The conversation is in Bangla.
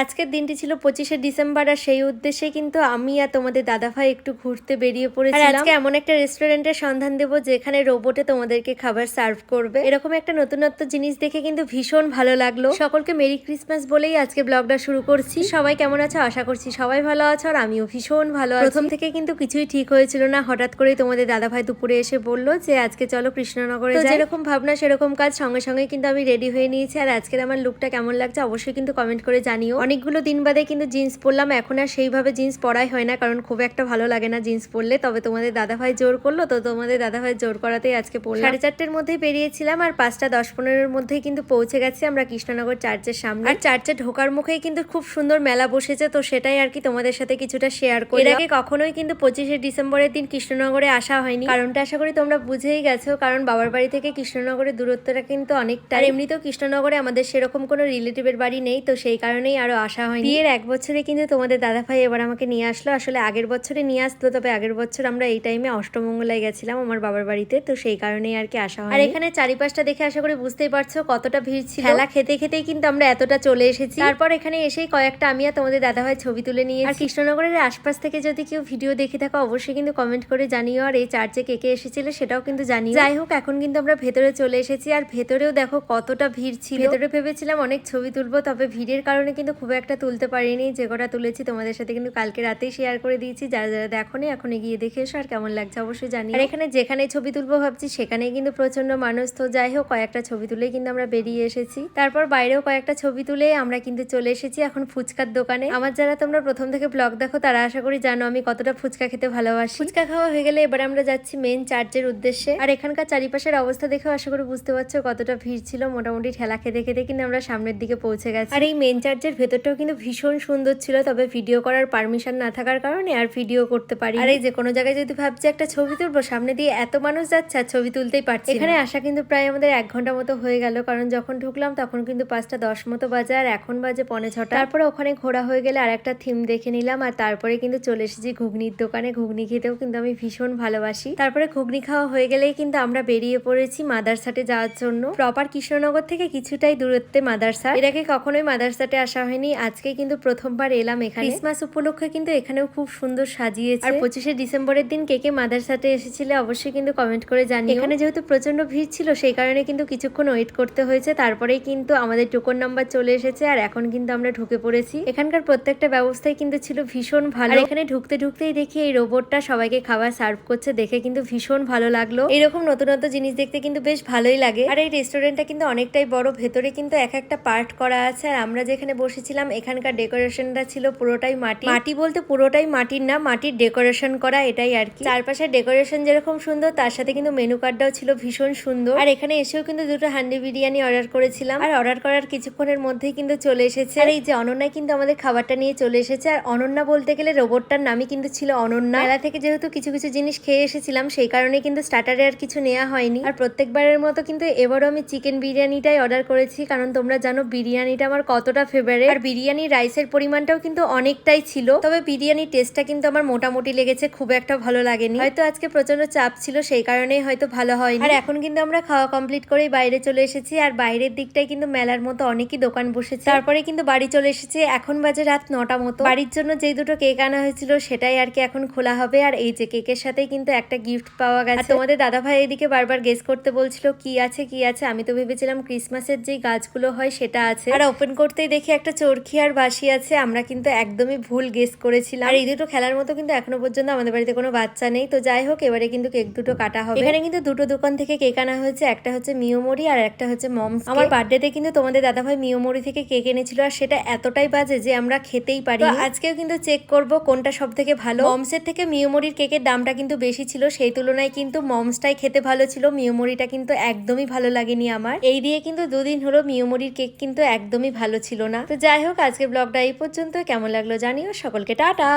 আজকের দিনটি ছিল 25শে ডিসেম্বর, আর সেই উদ্দেশ্যে কিন্তু আমি আর তোমাদের দাদাভাই একটু ঘুরতে বেরিয়ে পড়েছিলাম। আর আজকে এমন একটা রেস্টুরেন্টের সন্ধান দেবো যেখানে রোবটে তোমাদেরকে খাবার সার্ভ করবে। এরকম একটা নতুনত্ব জিনিস দেখে কিন্তু ভীষণ ভালো লাগলো। সকলকে মেরি ক্রিসমাস বলেই আজকে ব্লগটা শুরু করছি। সবাই কেমন আছো? আশা করছি সবাই ভালো আছো, আর আমিও ভীষণ ভালো আছি। প্রথম থেকে কিন্তু কিছুই ঠিক হয়েছিল না, হঠাৎ করেই তোমাদের দাদাভাই দুপুরে এসে বললো যে আজকে চলো কৃষ্ণনগরে যাই। যেরকম ভাবনা সেরকম কাজ, সঙ্গে সঙ্গে কিন্তু আমি রেডি হয়ে নিয়েছি। আর আজকের আমার লুকটা কেমন লাগছে অবশ্যই কিন্তু কমেন্ট করে জানিও। অনেকগুলো দিন বাদে কিন্তু জিন্স পরলাম, এখন আর সেইভাবে জিন্স পরাই হয় না, কারণ খুব একটা ভালো লাগে না জিন্স পরলে। তবে তোমাদের দাদাভাই জোর করলো, তো তোমাদের দাদাভাই জোর করাতেই আজকে পরলাম। 4:30-র মধ্যেই বেরিয়েছিলাম, আর 5:10-15-এর মধ্যেই কিন্তু পৌঁছে গেছি আমরা কৃষ্ণনগর চার্চের সামনে। আর চার্চে ঢোকার মুখেই কিন্তু খুব সুন্দর মেলা বসেছে, তো সেটাই আর কি তোমাদের সাথে কিছুটা শেয়ার করি। এর আগে কখনোই কিন্তু 25শে ডিসেম্বরের দিন কৃষ্ণনগরে আসা হয়নি, কারণটা আশা করি তোমরা বুঝেই গেছো, কারণ বাবার বাড়ি থেকে কৃষ্ণনগরের দূরত্বটা কিন্তু অনেকটা। আর এমনিতেও কৃষ্ণনগরে আমাদের সেরকম কোনো রিলেটিভের বাড়ি নেই, তো সেই কারণেই আরো আসা হয়নি। বিয়ের 1 বছরে কিন্তু তোমাদের দাদাভাই এবার আমাকে নিয়ে আসলো। আসলে আগের বছরে নিয়ে আসতো, তবে আগের বছর আমরা এই টাইমে অষ্টমঙ্গলায় গেছিলাম আমার বাবার বাড়িতে, তো সেই কারণেই আর কি আসা হয়। আর এখানে চারিপাশটা দেখে আশা করি বুঝতেই পারছো কতটা ভিড় ছিল। খেলা খেতে খেতেই কিন্তু আমরা এতটা চলে এসেছি। তারপর এখানে এসেই কয়েকটা আমি আর তোমাদের দাদাভাই ছবি তুলে নিয়েছি। আর কৃষ্ণনগরের আশপাশ থেকে যদি কেউ ভিডিও দেখে থাকো অবশ্যই কিন্তু কমেন্ট করে জানিও, আর এই চার্চে কে কে এসেছিল সেটাও কিন্তু জানিও। যাই হোক, এখন কিন্তু আমরা ভেতরে চলে এসেছি, আর ভেতরেও দেখো কতটা ভিড় ছিল। ভেতরে ভেবেছিলাম অনেক ছবি তুলবো, তবে ভিড়ের কারণে কিন্তু খুব একটা তুলতে পারিনি। যে কটা তুলেছি তোমাদের সাথে কিন্তু কালকে রাতেই শেয়ার করে দিয়েছি। যারা যারা দেখোনি এখন গিয়ে দেখে এসো, আর কেমন লাগছে অবশ্যই জানিও। আর এখানে যেখানে ছবি তুলবো ভাবছি সেখানেই কিন্তু প্রচন্ড মানুষ, তো যাই হোক কয়েকটা ছবি তুলেই কিন্তু আমরা বেরিয়ে এসেছি। তারপর বাইরেও কয়েকটা ছবি তুলে আমরা কিন্তু চলে এসেছি এখন ফুচকার দোকানে। আমার যারা তোমরা প্রথম থেকে ব্লগ দেখো তারা আশা করি জানো আমি কতটা ফুচকা খেতে ভালোবাসি। ফুচকা খাওয়া হয়ে গেলে এবার আমরা যাচ্ছি মেন চার্চের উদ্দেশ্যে। আর এখানকার চারিপাশের অবস্থা দেখেও আশা করি বুঝতে পারছো কতটা ভিড় ছিল। মোটামুটি ঠেলা খেতে খেতে কিন্তু আমরা সামনের দিকে পৌঁছে গেছি। আর এই মেন চার্চের ভেতরটাও কিন্তু ভীষণ সুন্দর ছিল, তবে ভিডিও করার পারমিশন না থাকার কারণে আর ভিডিও করতে পারি। আর এই যে কোনো জায়গায় যদি ভাবছি একটা ছবি তুলবো, সামনে দিয়ে এত মানুষ যাচ্ছে আর ছবি তুলতেই পারছি। এখানে আসা কিন্তু প্রায় আমাদের 1 ঘন্টা মতো হয়ে গেল, কারণ যখন ঢুকলাম তখন কিন্তু 5:10 মতো বাজে, আর এখন বাজে 5:45। তারপরে ওখানে ঘোরা হয়ে গেলে আর একটা থিম দেখে নিলাম, আর তারপরে কিন্তু চলে এসেছি ঘুগনির দোকানে। ঘুগনি খেতেও কিন্তু আমি ভীষণ ভালোবাসি। তারপরে ঘুগনি খাওয়া হয়ে গেলেই কিন্তু আমরা বেরিয়ে পড়েছি মাদারসাটে যাওয়ার জন্য। প্রপার কৃষ্ণনগর থেকে কিছুটাই দূরত্বে মাদারসাট। এর আগে কখনোই মাদারসাটে আসা হয়নি, আজকে কিন্তু প্রথমবার এলাম এখানে। ক্রিসমাস উপলক্ষে কিন্তু এখানেও খুব সুন্দর সাজিয়েছে। আর 25শে ডিসেম্বরের দিন কে কে মাদারসাটে এসেছিলে অবশ্যই কিন্তু কমেন্ট করে জানিও। এখানে যেহেতু প্রচন্ড ভিড় ছিল সেই কারণে কিন্তু কিছুক্ষণ ওয়েট করতে হয়েছে, তারপরেই কিন্তু আমাদের টোকন নাম্বার চলে এসেছে, আর এখন কিন্তু আমরা ঢুকে পড়েছি। এখানকার প্রত্যেকটা ব্যবস্থাই কিন্তু ছিল ভীষণ ভালো। এখানে ঢুকতে ঢুকতেই দেখি এই রোবটটা সবাইকে খাবার সার্ভ করছে, দেখে কিন্তু ভীষণ ভালো লাগলো। এরকম নতুন নতুন জিনিস দেখতে কিন্তু বেশ ভালোই লাগে। আর এই রেস্টুরেন্টটা কিন্তু অনেকটাই বড়, ভেতরে কিন্তু এক একটা পার্ট করা আছে। আর আমরা যেখানে বসেছিলাম এখানকার ডেকোরেশনটা ছিল পুরোটাই মাটি। মাটি বলতে পুরোটাই মাটির না, মাটির ডেকোরেশন করা, এটাই আর কি। চারপাশের ডেকোরেশন যেরকম সুন্দর তার সাথে কিন্তু মেনু কার্ডটাও ছিল ভীষণ সুন্দর। আর এখানে এসেও কিন্তু 2টো হান্ডি বিরিয়ানি অর্ডার করেছিলাম, আর অর্ডার করার কিছুক্ষণের মধ্যেই কিন্তু চলে এসেছে। আর এই যে অনন্যা কিন্তু আমাদের খাবারটা নিয়ে চলে এসেছে। আর অনন্যা বলতে গেলে রোবটটার নামই কিন্তু ছিল অনন্যা। মেলা থেকে যেহেতু কিছু কিছু জিনিস খেয়ে এসেছিলাম সেই কারণে কিন্তু স্টার্টারে আর কিছু নেওয়া হয়নি। আর প্রত্যেকবারের মতো কিন্তু এবারও আমি চিকেন বিরিয়ানিটাই অর্ডার করেছি, কারণ তোমরা জানো বিরিয়ানিটা আমার কতটা ফেভারিট। আর বিরিয়ানি রাইসের পরিমাণটাও কিন্তু অনেকটাই ছিল, তবে বিরিয়ানির টেস্টটা কিন্তু আমার মোটামুটি লেগেছে, খুব একটা ভালো লাগেনি। হয়তো আজকে প্রচন্ড চাপ ছিল সেই কারণেই হয়তো ভালো হয়নি। আর এখন কিন্তু আমরা খাওয়া কমপ্লিট করেই বাইরে চলে এসেছি, আর বাইরের দিকটাই কিন্তু মেলার মতো অনেকই দোকান বসেছে। তারপরে কিন্তু বাড়ি চলে এসেছি, এখন বাজে রাত 9টা মতো। বাড়ির জন্য যেই 2টো কেক আনা হয়েছিল সেটাই আর কি এখন খোলা হবে। আর এই যে কেকের সাথেই কিন্তু একটা গিফট পাওয়া গেছে। তোমাদের দাদাভাই এদিকে বারবার গেস করতে বলছিল কি আছে কি আছে, আমি তো ভেবেছিলাম ক্রিসমাসের যেই গাছগুলো হয় সেটা আছে। আর ওপেন করতেই দেখি একটা চরকি আর বাঁশি আছে, আমরা কিন্তু একদমই ভুল গেস করেছিলাম। আর এই 2টো খেলার মতো কিন্তু এখনো পর্যন্ত আমাদের বাড়িতে কোনো বাচ্চা নেই, তো যাই হোক এবারে কিন্তু কেক 2টো কাটা হবে। এখানে কিন্তু 2টো দোকান থেকে কেক আনা হয়েছে, একটা হচ্ছে মিওমরি আর একটা হচ্ছে মমস। আমার বার্থডেতে কিন্তু তোমাদের দাদাভাই মিওমরি থেকে কেক এনেছিল, আর সেটা এতটাই বাজে যে আমরা খেতেই পারি। আজকেও কিন্তু চেক করব কোনটা সব থেকে ভালো। মমসের থেকে মিওমরির কেকের দামটা কিন্তু বেশি ছিল, সেই তুলনায় কিন্তু মমসটাই খেতে ভালো ছিল, মিওমরিটা কিন্তু একদমই ভালো লাগেনি আমার। এই দিয়ে কিন্তু 2 দিন হলো মিওমরির কেক কিন্তু একদমই ভালো ছিল না। তো যাই হোক আজকের ব্লগটা এই পর্যন্ত, কেমন লাগলো জানিও। সকলকে টাটা।